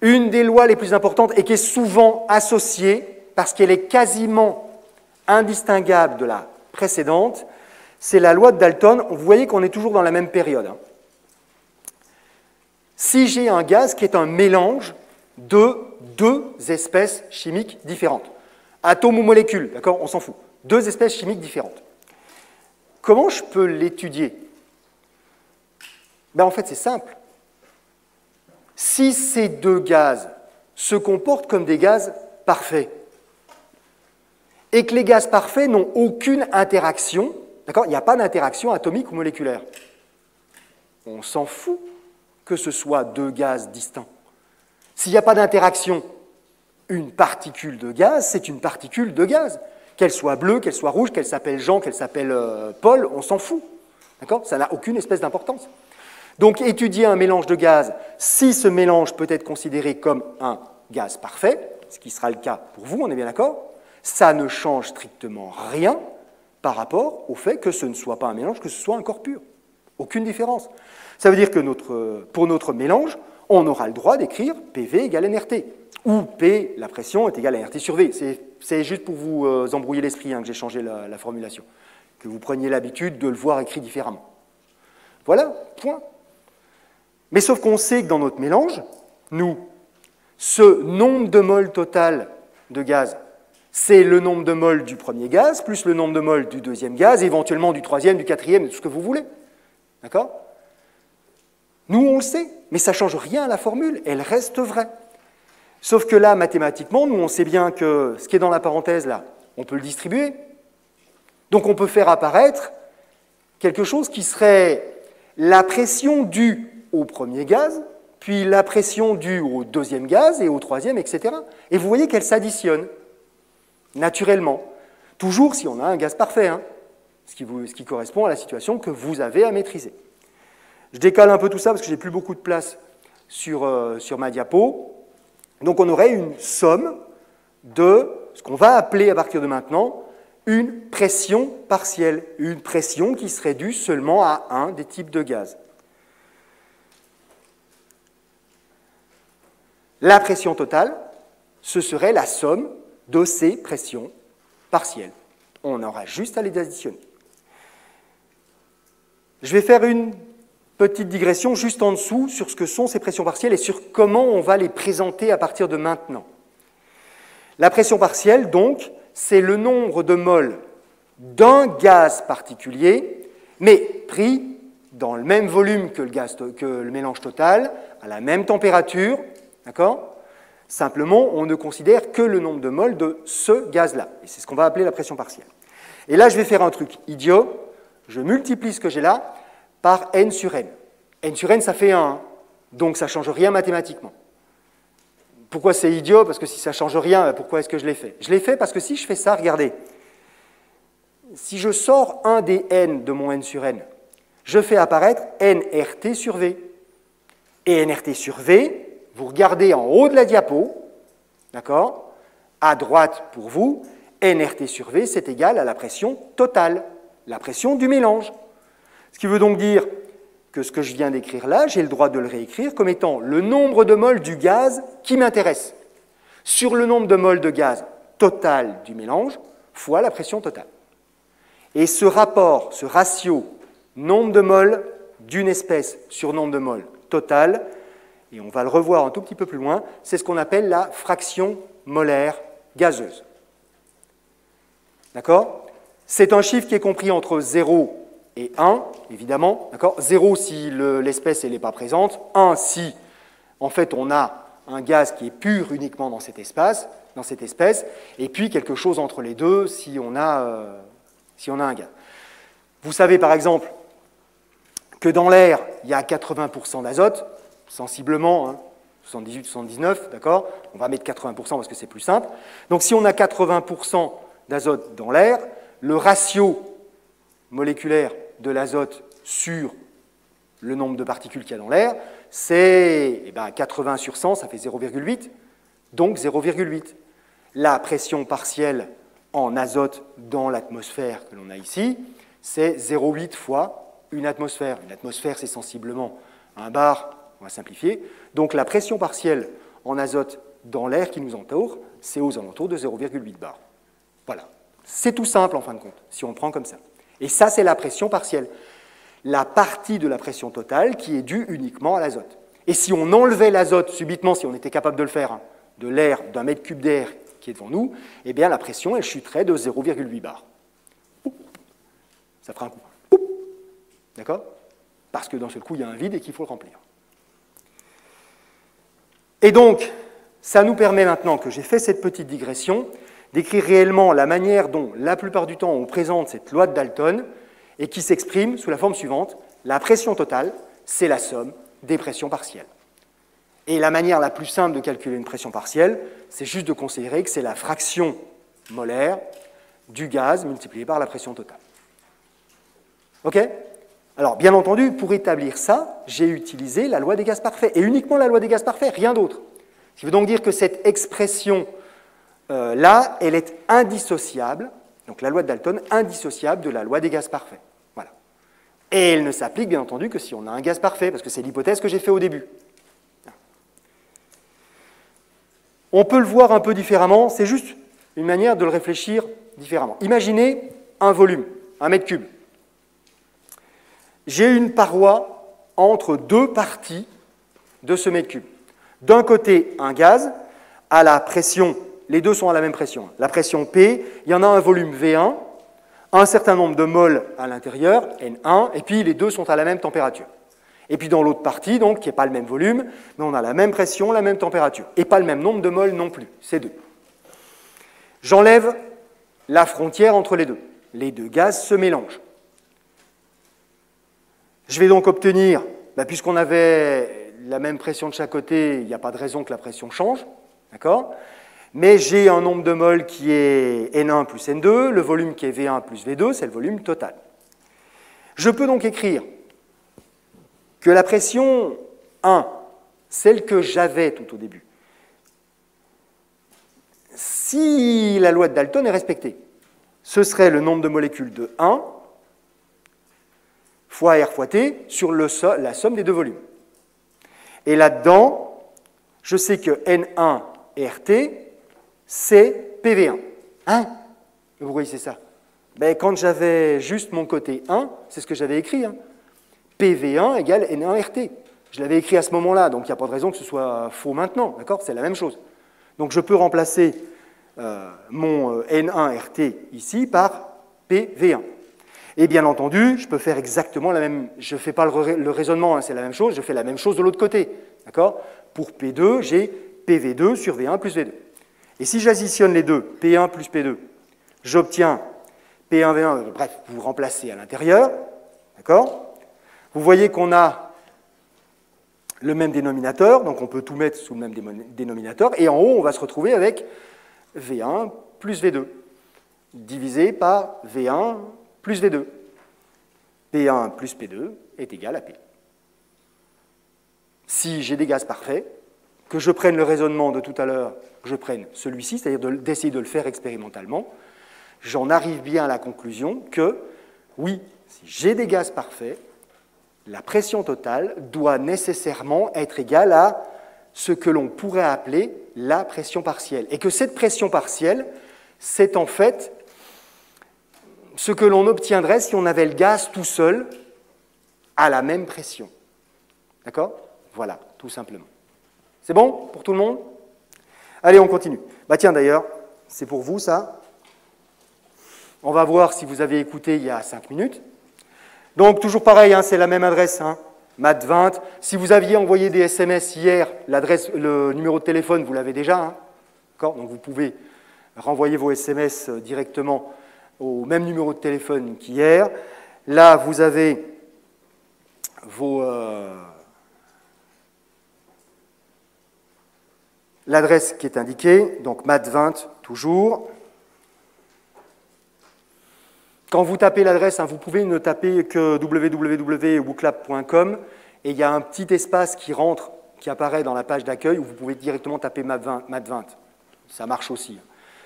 Une des lois les plus importantes et qui est souvent associée, parce qu'elle est quasiment indistinguable de la précédente, c'est la loi de Dalton. Vous voyez qu'on est toujours dans la même période. Si j'ai un gaz qui est un mélange de deux espèces chimiques différentes, atomes ou molécules, d'accord, on s'en fout, deux espèces chimiques différentes, comment je peux l'étudier? En fait, c'est simple. Si ces deux gaz se comportent comme des gaz parfaits, et que les gaz parfaits n'ont aucune interaction, d'accord, il n'y a pas d'interaction atomique ou moléculaire, on s'en fout que ce soit deux gaz distincts. S'il n'y a pas d'interaction, une particule de gaz, c'est une particule de gaz. Qu'elle soit bleue, qu'elle soit rouge, qu'elle s'appelle Jean, qu'elle s'appelle Paul, on s'en fout. D'accord ? Ça n'a aucune espèce d'importance. Donc, étudier un mélange de gaz, si ce mélange peut être considéré comme un gaz parfait, ce qui sera le cas pour vous, on est bien d'accord, ça ne change strictement rien par rapport au fait que ce ne soit pas un mélange, que ce soit un corps pur. Aucune différence. Ça veut dire que pour notre mélange, on aura le droit d'écrire PV égale nRT, où P, la pression, est égale à nRT sur V. C'est juste pour vous embrouiller l'esprit que j'ai changé la formulation, que vous preniez l'habitude de le voir écrit différemment. Voilà, point. Mais sauf qu'on sait que dans notre mélange, nous, ce nombre de moles total de gaz, c'est le nombre de moles du premier gaz, plus le nombre de moles du deuxième gaz, éventuellement du troisième, du quatrième, de tout ce que vous voulez. D'accord ? Nous, on le sait, mais ça ne change rien à la formule, elle reste vraie. Sauf que là, mathématiquement, nous, on sait bien que ce qui est dans la parenthèse, là, on peut le distribuer. Donc, on peut faire apparaître quelque chose qui serait la pression due au premier gaz, puis la pression due au deuxième gaz et au troisième, etc. Et vous voyez qu'elle s'additionne naturellement. Toujours si on a un gaz parfait, hein, ce qui correspond à la situation que vous avez à maîtriser. Je décale un peu tout ça parce que j'ai plus beaucoup de place sur ma diapo. Donc on aurait une somme de ce qu'on va appeler à partir de maintenant une pression partielle, une pression qui serait due seulement à un des types de gaz. La pression totale, ce serait la somme de ces pressions partielles. On aura juste à les additionner. Je vais faire une petite digression juste en dessous sur ce que sont ces pressions partielles et sur comment on va les présenter à partir de maintenant. La pression partielle, donc, c'est le nombre de moles d'un gaz particulier, mais pris dans le même volume que le mélange total, à la même température, d'accord ? Simplement, on ne considère que le nombre de moles de ce gaz-là. Et c'est ce qu'on va appeler la pression partielle. Et là, je vais faire un truc idiot. Je multiplie ce que j'ai là par n sur n. N sur n, ça fait 1, donc ça ne change rien mathématiquement. Pourquoi c'est idiot? Parce que si ça ne change rien, pourquoi est-ce que je l'ai fait? Je l'ai fait parce que si je fais ça, regardez, si je sors un des n de mon n sur n, je fais apparaître nRT sur V. Et nRT sur V, vous regardez en haut de la diapo, d'accord? À droite pour vous, nRT sur V, c'est égal à la pression totale, la pression du mélange. Ce qui veut donc dire que ce que je viens d'écrire là, j'ai le droit de le réécrire comme étant le nombre de moles du gaz qui m'intéresse sur le nombre de moles de gaz total du mélange fois la pression totale. Et ce rapport, ce ratio nombre de moles d'une espèce sur nombre de moles total, et on va le revoir un tout petit peu plus loin, c'est ce qu'on appelle la fraction molaire gazeuse. D'accord? C'est un chiffre qui est compris entre 0 et 1, évidemment. 0 si l'espèce n'est pas présente, 1 si, en fait, on a un gaz qui est pur uniquement dans cet espace, dans cette espèce, et puis quelque chose entre les deux si on a un gaz. Vous savez, par exemple, que dans l'air, il y a 80% d'azote, sensiblement, hein, 78, 79, d'accord? On va mettre 80% parce que c'est plus simple. Donc, si on a 80% d'azote dans l'air, le ratio moléculaire de l'azote sur le nombre de particules qu'il y a dans l'air, c'est 80 sur 100, ça fait 0,8, donc 0,8. La pression partielle en azote dans l'atmosphère que l'on a ici, c'est 0,8 fois une atmosphère. Une atmosphère, c'est sensiblement un bar, on va simplifier. Donc la pression partielle en azote dans l'air qui nous entoure, c'est aux alentours de 0,8 bar. Voilà. C'est tout simple en fin de compte, si on le prend comme ça. Et ça, c'est la pression partielle. La partie de la pression totale qui est due uniquement à l'azote. Et si on enlevait l'azote subitement, si on était capable de le faire, hein, de l'air, d'un mètre cube d'air qui est devant nous, eh bien la pression, elle chuterait de 0,8 bar. Ça fera un coup. D'accord? Parce que d'un seul coup, il y a un vide et qu'il faut le remplir. Et donc, ça nous permet maintenant que j'ai fait cette petite digression, d'écrire réellement la manière dont, la plupart du temps, on présente cette loi de Dalton et qui s'exprime sous la forme suivante. La pression totale, c'est la somme des pressions partielles. Et la manière la plus simple de calculer une pression partielle, c'est juste de considérer que c'est la fraction molaire du gaz multipliée par la pression totale. OK? Alors, bien entendu, pour établir ça, j'ai utilisé la loi des gaz parfaits, et uniquement la loi des gaz parfaits, rien d'autre. Ce qui veut donc dire que cette expression-là, elle est indissociable, donc la loi de Dalton, indissociable de la loi des gaz parfaits. Voilà. Et elle ne s'applique, bien entendu, que si on a un gaz parfait, parce que c'est l'hypothèse que j'ai fait au début. On peut le voir un peu différemment, c'est juste une manière de le réfléchir différemment. Imaginez un volume, un mètre cube. J'ai une paroi entre deux parties de ce mètre cube. D'un côté, un gaz à la pression, les deux sont à la même pression. La pression P, il y en a un volume V1, un certain nombre de moles à l'intérieur, N1, et puis les deux sont à la même température. Et puis dans l'autre partie, donc, qui n'est pas le même volume, mais on a la même pression, la même température, et pas le même nombre de moles non plus, c'est deux. J'enlève la frontière entre les deux. Les deux gaz se mélangent. Je vais donc obtenir, puisqu'on avait la même pression de chaque côté, il n'y a pas de raison que la pression change, d'accord? Mais j'ai un nombre de moles qui est N1 plus N2, le volume qui est V1 plus V2, c'est le volume total. Je peux donc écrire que la pression 1, celle que j'avais tout au début, si la loi de Dalton est respectée, ce serait le nombre de molécules de 1 fois R fois T sur la somme des deux volumes. Et là-dedans, je sais que N1 RT, c'est PV1. Hein? Vous voyez, c'est ça. Quand j'avais juste mon côté 1, c'est ce que j'avais écrit. Hein. PV1 égale N1 RT. Je l'avais écrit à ce moment-là, donc il n'y a pas de raison que ce soit faux maintenant. D'accord? C'est la même chose. Donc je peux remplacer mon N1 RT ici par PV1. Et bien entendu, je peux faire exactement la même... Je ne fais pas le raisonnement, hein, c'est la même chose, je fais la même chose de l'autre côté. D'accord? Pour P2, j'ai PV2 sur V1 plus V2. Et si j'additionne les deux, P1 plus P2, j'obtiens P1, V1, bref, vous remplacez à l'intérieur. D'accord? Vous voyez qu'on a le même dénominateur, donc on peut tout mettre sous le même dénominateur, et en haut, on va se retrouver avec V1 plus V2, divisé par V1 plus V2. P1 plus P2 est égal à P. Si j'ai des gaz parfaits, que je prenne le raisonnement de tout à l'heure, que je prenne celui-ci, c'est-à-dire d'essayer de le faire expérimentalement, j'en arrive bien à la conclusion que, oui, si j'ai des gaz parfaits, la pression totale doit nécessairement être égale à ce que l'on pourrait appeler la pression partielle. Et que cette pression partielle, c'est en fait ce que l'on obtiendrait si on avait le gaz tout seul à la même pression. D'accord? Voilà, tout simplement. C'est bon pour tout le monde? Allez, on continue. Tiens, d'ailleurs, c'est pour vous, ça. On va voir si vous avez écouté il y a 5 minutes. Donc, toujours pareil, hein, c'est la même adresse, hein, math20. Si vous aviez envoyé des SMS hier, le numéro de téléphone, vous l'avez déjà. Hein, d'accord? Donc, vous pouvez renvoyer vos SMS directement au même numéro de téléphone qu'hier. Là, vous avez l'adresse qui est indiquée, donc math20 toujours. Quand vous tapez l'adresse, hein, vous pouvez ne taper que www.wooklab.com et il y a un petit espace qui rentre, qui apparaît dans la page d'accueil où vous pouvez directement taper math20. Ça marche aussi.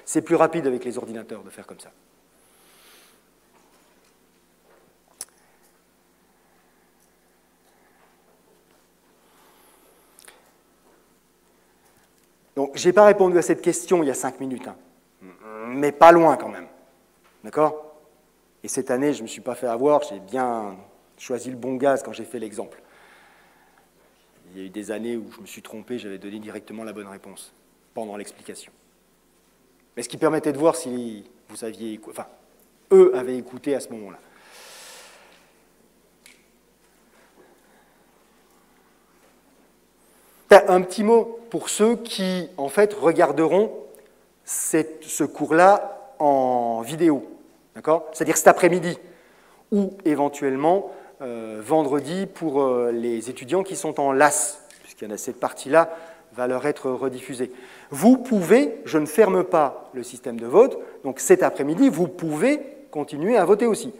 C'est plus rapide avec les ordinateurs de faire comme ça. Donc, je n'ai pas répondu à cette question il y a 5 minutes, hein, mais pas loin quand même. D'accord? Et cette année, je ne me suis pas fait avoir, j'ai bien choisi le bon gaz quand j'ai fait l'exemple. Il y a eu des années où je me suis trompé, j'avais donné directement la bonne réponse pendant l'explication. Mais ce qui permettait de voir si vous aviez, enfin, eux avaient écouté à ce moment-là. Un petit mot pour ceux qui, en fait, regarderont ce cours-là en vidéo, d'accord? C'est-à-dire cet après-midi, ou éventuellement vendredi pour les étudiants qui sont en LAS, puisqu'il y en a cette partie-là, va leur être rediffusée. Vous pouvez, je ne ferme pas le système de vote, donc cet après-midi, vous pouvez continuer à voter aussi.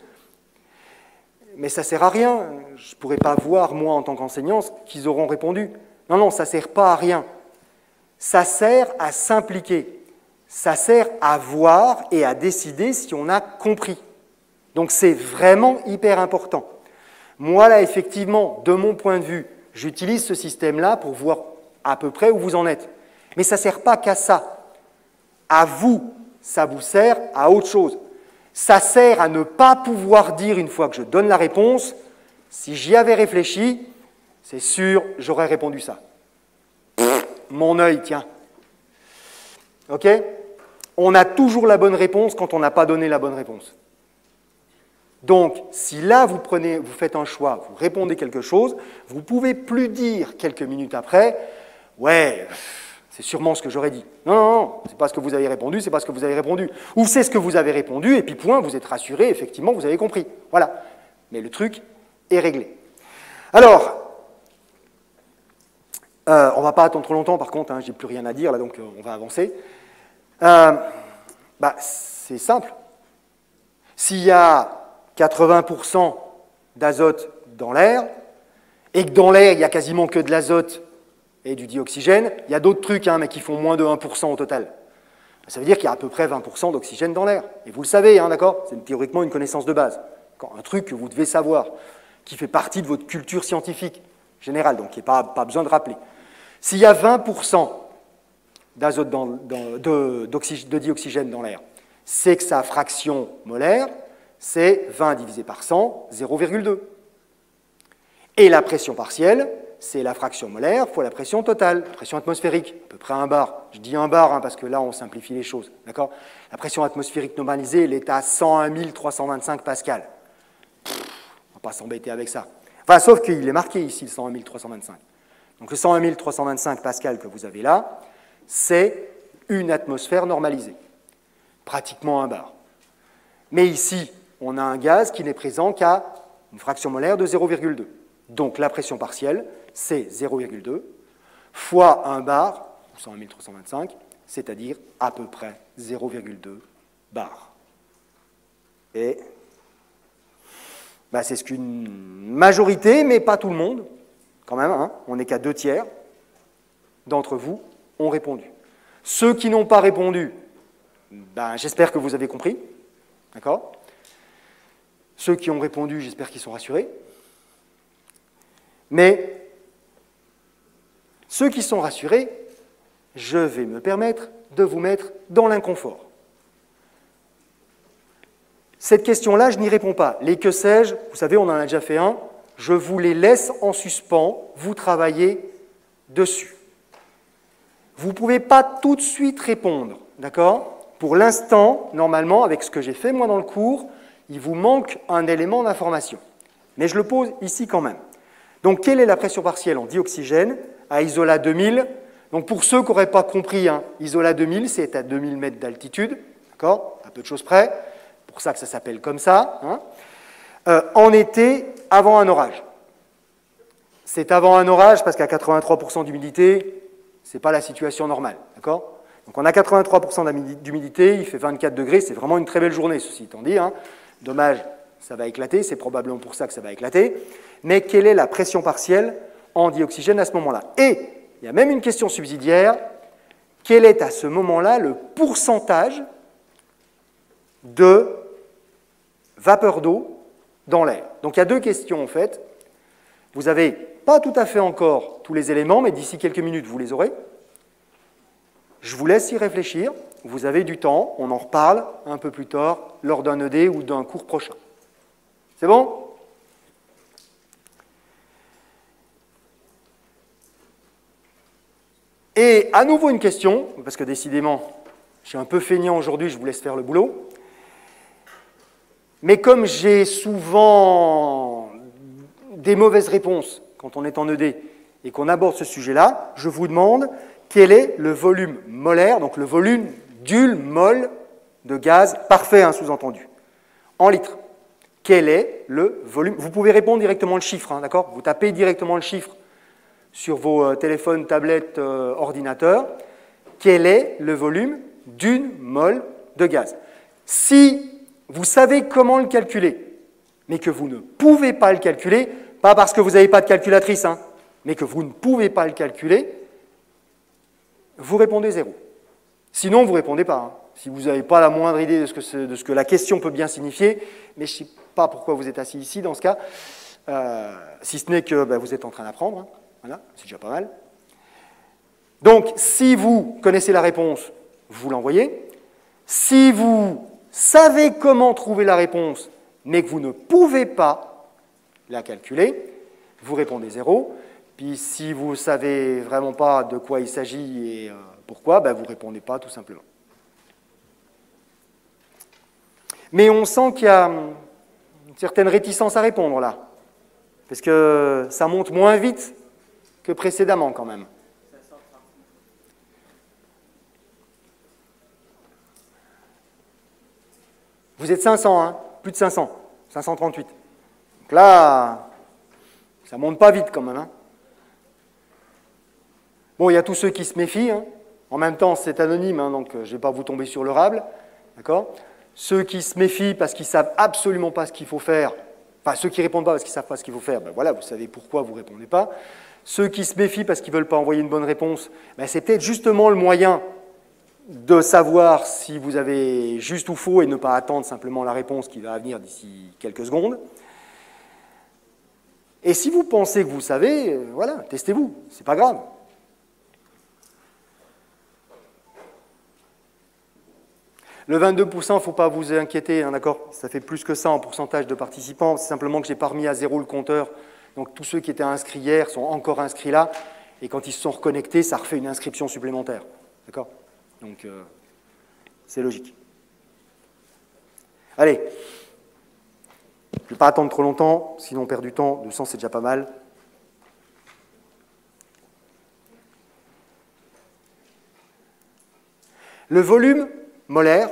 Mais ça ne sert à rien, je ne pourrais pas voir, moi, en tant qu'enseignant, qu'ils auront répondu. Non, non, ça ne sert pas à rien. Ça sert à s'impliquer. Ça sert à voir et à décider si on a compris. Donc c'est vraiment hyper important. Moi, là, effectivement, de mon point de vue, j'utilise ce système-là pour voir à peu près où vous en êtes. Mais ça ne sert pas qu'à ça. À vous, ça vous sert à autre chose. Ça sert à ne pas pouvoir dire, une fois que je donne la réponse, si j'y avais réfléchi, c'est sûr, j'aurais répondu ça. Mon œil, tiens. OK? On a toujours la bonne réponse quand on n'a pas donné la bonne réponse. Donc, si là, vous faites un choix, vous répondez quelque chose, vous ne pouvez plus dire quelques minutes après, « Ouais, c'est sûrement ce que j'aurais dit. » Non, non, non, c'est pas ce que vous avez répondu, c'est pas ce que vous avez répondu. Ou c'est ce que vous avez répondu, et puis point, vous êtes rassuré, effectivement, vous avez compris. Voilà. Mais le truc est réglé. Alors, on ne va pas attendre trop longtemps, par contre, hein, je n'ai plus rien à dire, là, donc on va avancer. C'est simple. S'il y a 80% d'azote dans l'air, et que dans l'air, il n'y a quasiment que de l'azote et du dioxygène, il y a d'autres trucs, hein, mais qui font moins de 1% au total. Ça veut dire qu'il y a à peu près 20% d'oxygène dans l'air. Et vous le savez, hein, d'accord? C'est théoriquement une connaissance de base. Un truc que vous devez savoir, qui fait partie de votre culture scientifique générale, donc qui n'est pas besoin de rappeler. S'il y a 20% d'azote de dioxygène dans l'air, c'est que sa fraction molaire, c'est 20 divisé par 100, 0,2. Et la pression partielle, c'est la fraction molaire fois la pression totale, la pression atmosphérique, à peu près 1 bar. Je dis 1 bar hein, parce que là, on simplifie les choses. D'accord? La pression atmosphérique normalisée, elle est à 101 325 pascal. On ne va pas s'embêter avec ça. Enfin, sauf qu'il est marqué ici, le 101 325. Donc le 101 325 pascal que vous avez là, c'est une atmosphère normalisée, pratiquement 1 bar. Mais ici, on a un gaz qui n'est présent qu'à une fraction molaire de 0,2. Donc la pression partielle, c'est 0,2 fois 1 bar, ou 101 325, c'est-à-dire à peu près 0,2 bar. Et c'est ce qu'une majorité, mais pas tout le monde, quand même, hein, on n'est qu'à 2/3 d'entre vous ont répondu. Ceux qui n'ont pas répondu, j'espère que vous avez compris, d'accord? Ceux qui ont répondu, j'espère qu'ils sont rassurés. Mais ceux qui sont rassurés, je vais me permettre de vous mettre dans l'inconfort. Cette question-là, je n'y réponds pas. Les que sais-je, vous savez, on en a déjà fait un, je vous les laisse en suspens, vous travaillez dessus. Vous ne pouvez pas tout de suite répondre, d'accord? Pour l'instant, normalement, avec ce que j'ai fait moi dans le cours, il vous manque un élément d'information. Mais je le pose ici quand même. Donc, quelle est la pression partielle en dioxygène à Isola 2000? Donc, pour ceux qui n'auraient pas compris, hein, Isola 2000, c'est à 2000 mètres d'altitude, d'accord? À peu de choses près. C'est pour ça que ça s'appelle comme ça. Hein. En été, avant un orage. C'est avant un orage parce qu'à 83% d'humidité, ce n'est pas la situation normale, d'accord? Donc, on a 83% d'humidité, il fait 24 degrés, c'est vraiment une très belle journée, ceci étant dit. Hein. Dommage, ça va éclater, c'est probablement pour ça que ça va éclater. Mais quelle est la pression partielle en dioxygène à ce moment-là? Et il y a même une question subsidiaire, quel est à ce moment-là le pourcentage de vapeur d'eau dans l'air? Donc il y a deux questions en fait. Vous n'avez pas tout à fait encore tous les éléments, mais d'ici quelques minutes, vous les aurez. Je vous laisse y réfléchir. Vous avez du temps. On en reparle un peu plus tard lors d'un ED ou d'un cours prochain. C'est bon ? Et à nouveau une question, parce que décidément, je suis un peu feignant aujourd'hui, je vous laisse faire le boulot. Mais comme j'ai souvent des mauvaises réponses quand on est en ED et qu'on aborde ce sujet-là, je vous demande quel est le volume molaire, donc le volume d'ul mol de gaz parfait, hein, sous-entendu, en litres. Quel est le volume? Vous pouvez répondre directement le chiffre, hein, d'accord? Vous tapez directement le chiffre sur vos téléphones, tablettes, ordinateurs. Quel est le volume d'une mol de gaz? Si vous savez comment le calculer, mais que vous ne pouvez pas le calculer, pas parce que vous n'avez pas de calculatrice, hein, mais que vous ne pouvez pas le calculer, vous répondez 0. Sinon, vous ne répondez pas. Hein. Si vous n'avez pas la moindre idée de ce que la question peut bien signifier, mais je ne sais pas pourquoi vous êtes assis ici dans ce cas, si ce n'est que vous êtes en train d'apprendre. Hein. Voilà, c'est déjà pas mal. Donc, si vous connaissez la réponse, vous l'envoyez. Si vous savez comment trouver la réponse, mais que vous ne pouvez pas la calculer, vous répondez 0. Puis si vous ne savez vraiment pas de quoi il s'agit et pourquoi, vous ne répondez pas tout simplement. Mais on sent qu'il y a une certaine réticence à répondre là, parce que ça monte moins vite que précédemment quand même. Vous êtes 500, hein, plus de 500, 538. Donc là, ça ne monte pas vite quand même. Hein. Bon, il y a tous ceux qui se méfient. Hein. En même temps, c'est anonyme, hein, donc je ne vais pas vous tomber sur le rable. D'accord ? Ceux qui se méfient parce qu'ils ne savent absolument pas ce qu'il faut faire, enfin ceux qui ne répondent pas parce qu'ils ne savent pas ce qu'il faut faire, voilà, vous savez pourquoi vous ne répondez pas. Ceux qui se méfient parce qu'ils ne veulent pas envoyer une bonne réponse, c'est peut-être justement le moyen de savoir si vous avez juste ou faux et ne pas attendre simplement la réponse qui va venir d'ici quelques secondes. Et si vous pensez que vous savez, voilà, testez-vous, c'est pas grave. Le 22%, il ne faut pas vous inquiéter, hein, d'accord? Ça fait plus que ça en pourcentage de participants. C'est simplement que je n'ai pas remis à 0 le compteur. Donc tous ceux qui étaient inscrits hier sont encore inscrits là. Et quand ils se sont reconnectés, ça refait une inscription supplémentaire. D'accord? Donc c'est logique. Allez. Je ne vais pas attendre trop longtemps, sinon on perd du temps. 200, c'est déjà pas mal. Le volume molaire,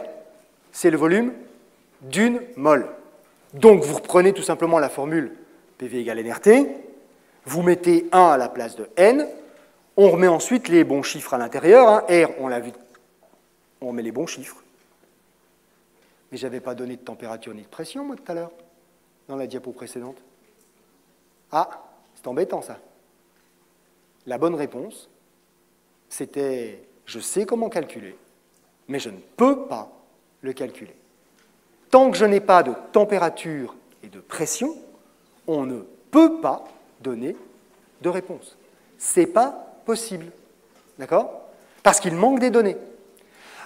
c'est le volume d'une mole. Donc, vous reprenez tout simplement la formule PV égale nRT, vous mettez 1 à la place de N, on remet ensuite les bons chiffres à l'intérieur. Hein. R, on l'a vu, on met les bons chiffres. Mais je n'avais pas donné de température ni de pression, moi, tout à l'heure, dans la diapo précédente. Ah, c'est embêtant, ça. La bonne réponse, c'était « je sais comment calculer ». Mais je ne peux pas le calculer. Tant que je n'ai pas de température et de pression, on ne peut pas donner de réponse. Ce n'est pas possible. D'accord? Parce qu'il manque des données.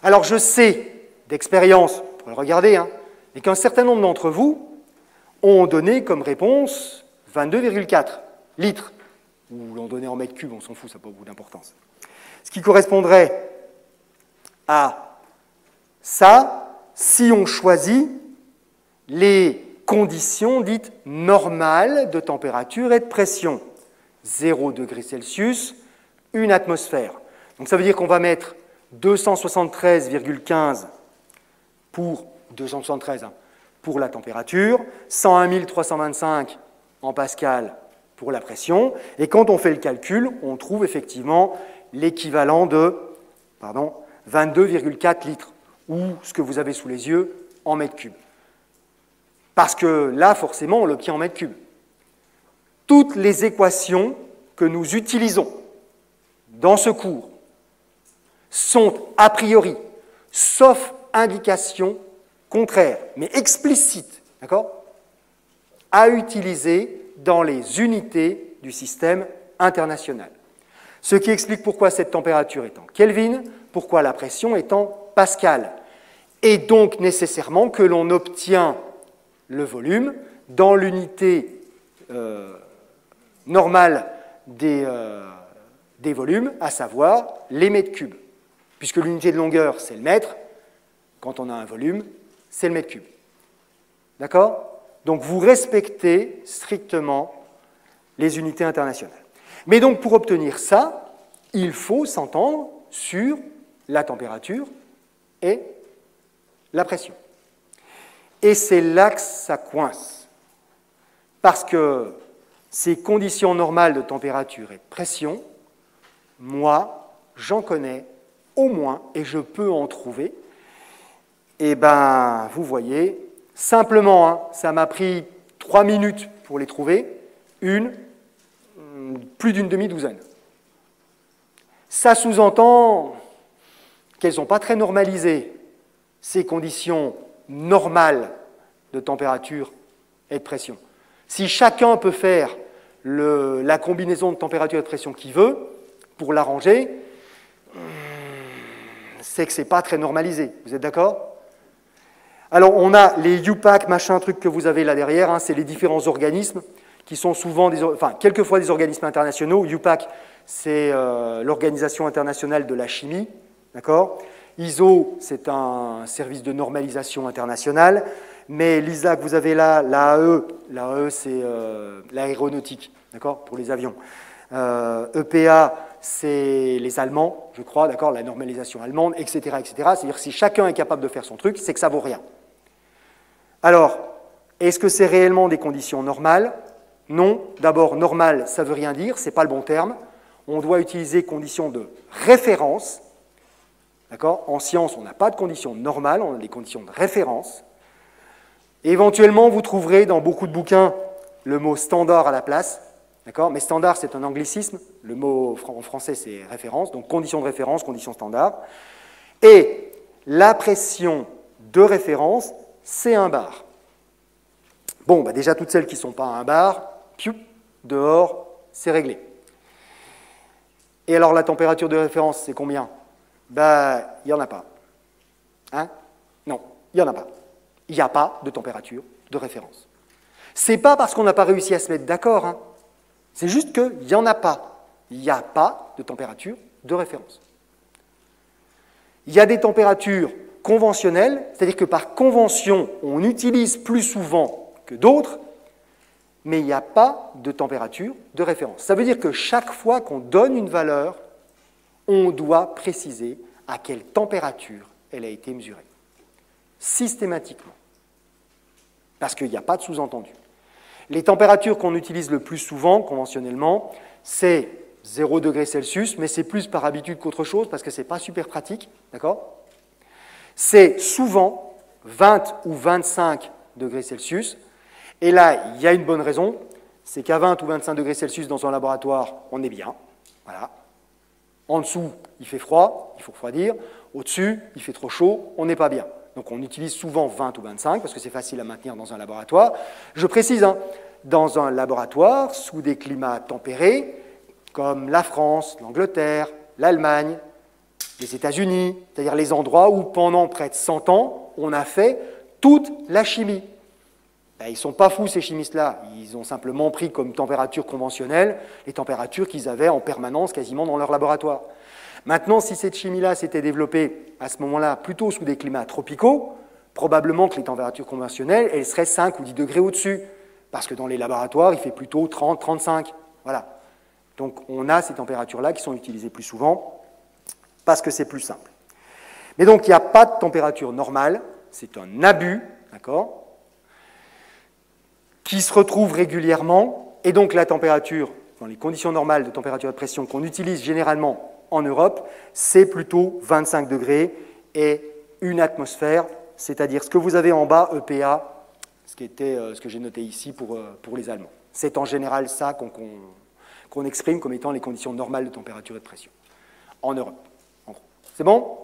Alors je sais d'expérience, vous pourrez le regarder, hein, mais qu'un certain nombre d'entre vous ont donné comme réponse 22,4 litres. Ou l'ont donné en mètres cubes, on s'en fout, ça n'a pas beaucoup d'importance. Ce qui correspondrait à ça, si on choisit les conditions dites normales de température et de pression. 0 degrés Celsius, une atmosphère. Donc ça veut dire qu'on va mettre 273,15 pour 273 hein, pour la température, 101 325 en pascal pour la pression, et quand on fait le calcul, on trouve effectivement l'équivalent de 22,4 litres. Ou ce que vous avez sous les yeux en mètres cubes. Parce que là, forcément, on l'obtient en mètres cubes. Toutes les équations que nous utilisons dans ce cours sont a priori, sauf indication contraire, mais explicite, d'accord, à utiliser dans les unités du système international. Ce qui explique pourquoi cette température est en Kelvin, pourquoi la pression est en Pascal. Et donc nécessairement que l'on obtient le volume dans l'unité normale des volumes, à savoir les mètres cubes. Puisque l'unité de longueur, c'est le mètre, quand on a un volume, c'est le mètre cube. D'accord? Donc vous respectez strictement les unités internationales. Mais donc pour obtenir ça, il faut s'entendre sur la température et la pression. Et c'est là que ça coince. Parce que ces conditions normales de température et de pression, moi, j'en connais au moins, et je peux en trouver. Et bien, vous voyez, simplement, hein, ça m'a pris 3 minutes pour les trouver, plus d'une demi-douzaine. Ça sous-entend qu'elles ne sont pas très normalisées, ces conditions normales de température et de pression. Si chacun peut faire la combinaison de température et de pression qu'il veut, pour l'arranger, c'est que ce n'est pas très normalisé. Vous êtes d'accord? Alors, on a les UPAC, machin, truc que vous avez là derrière, hein, c'est les différents organismes qui sont souvent, quelquefois des organismes internationaux. UPAC, c'est l'Organisation internationale de la chimie, d'accord? ISO, c'est un service de normalisation international, mais l'ISA que vous avez là, l'AE, c'est l'aéronautique, d'accord, pour les avions. EPA, c'est les Allemands, je crois, d'accord, la normalisation allemande, etc., etc. C'est-à-dire que si chacun est capable de faire son truc, c'est que ça vaut rien. Alors, est-ce que c'est réellement des conditions normales? Non. D'abord, normal, ça ne veut rien dire, ce n'est pas le bon terme. On doit utiliser conditions de référence. D'accord? En science, on n'a pas de conditions normales, on a des conditions de référence. Éventuellement, vous trouverez dans beaucoup de bouquins le mot standard à la place. D'accord? Mais standard, c'est un anglicisme. Le mot en français, c'est référence. Donc, conditions de référence, conditions standard. Et la pression de référence, c'est 1 bar. Bon, bah déjà, toutes celles qui ne sont pas à 1 bar, piou, dehors, c'est réglé. Et alors, la température de référence, c'est combien? Ben, il n'y en a pas. Hein? Non, il n'y en a pas. Il n'y a pas de température de référence. Ce n'est pas parce qu'on n'a pas réussi à se mettre d'accord, hein. C'est juste qu'il n'y en a pas. Il n'y a pas de température de référence. Il y a des températures conventionnelles, c'est-à-dire que par convention, on utilise plus souvent que d'autres, mais il n'y a pas de température de référence. Ça veut dire que chaque fois qu'on donne une valeur, on doit préciser à quelle température elle a été mesurée. Systématiquement. Parce qu'il n'y a pas de sous-entendu. Les températures qu'on utilise le plus souvent, conventionnellement, c'est 0 degrés Celsius, mais c'est plus par habitude qu'autre chose, parce que ce n'est pas super pratique, d'accord? C'est souvent 20 ou 25 degrés Celsius, et là, il y a une bonne raison, c'est qu'à 20 ou 25 degrés Celsius dans un laboratoire, on est bien, voilà. En dessous, il fait froid, il faut refroidir. Au-dessus, il fait trop chaud, on n'est pas bien. Donc on utilise souvent 20 ou 25 parce que c'est facile à maintenir dans un laboratoire. Je précise, hein, dans un laboratoire sous des climats tempérés, comme la France, l'Angleterre, l'Allemagne, les États-Unis, c'est-à-dire les endroits où pendant près de 100 ans, on a fait toute la chimie. Ben, ils ne sont pas fous, ces chimistes-là. Ils ont simplement pris comme température conventionnelle les températures qu'ils avaient en permanence quasiment dans leur laboratoire. Maintenant, si cette chimie-là s'était développée à ce moment-là plutôt sous des climats tropicaux, probablement que les températures conventionnelles, elles seraient 5 ou 10 degrés au-dessus, parce que dans les laboratoires, il fait plutôt 30, 35. Voilà. Donc on a ces températures-là qui sont utilisées plus souvent, parce que c'est plus simple. Mais donc il n'y a pas de température normale, c'est un abus, d'accord, qui se retrouve régulièrement, et donc la température, dans les conditions normales de température et de pression qu'on utilise généralement en Europe, c'est plutôt 25 degrés et une atmosphère, c'est-à-dire ce que vous avez en bas, EPA, ce que j'ai noté ici pour les Allemands. C'est en général ça qu'on exprime comme étant les conditions normales de température et de pression en Europe. En gros. C'est bon ?